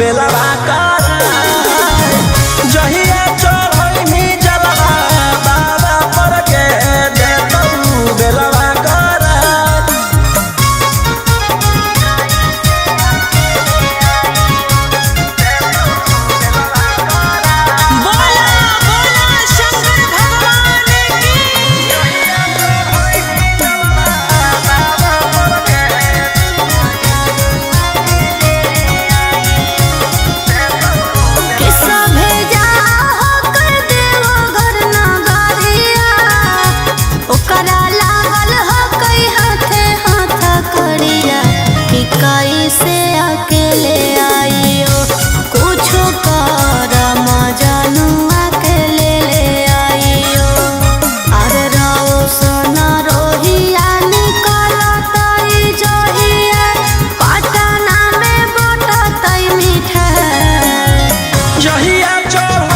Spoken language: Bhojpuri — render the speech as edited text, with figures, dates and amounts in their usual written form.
बेलवा कर जहिया चढ़ई जलवा बाबा पर के दे बेलवा कर। बोला बोला शंकर भगवान की। किस्सा भेजा होकर देवो घर नगरिया, ओकरा लागल हो कई हाथे हाथ करिया कि कैसे अकेले आइयो कुछो कर मजनुआ के ले आइयो। अरे रहो सोना रोहिया निकलतई जहिया पटना में बटतई मिठाई। जहिया चढ़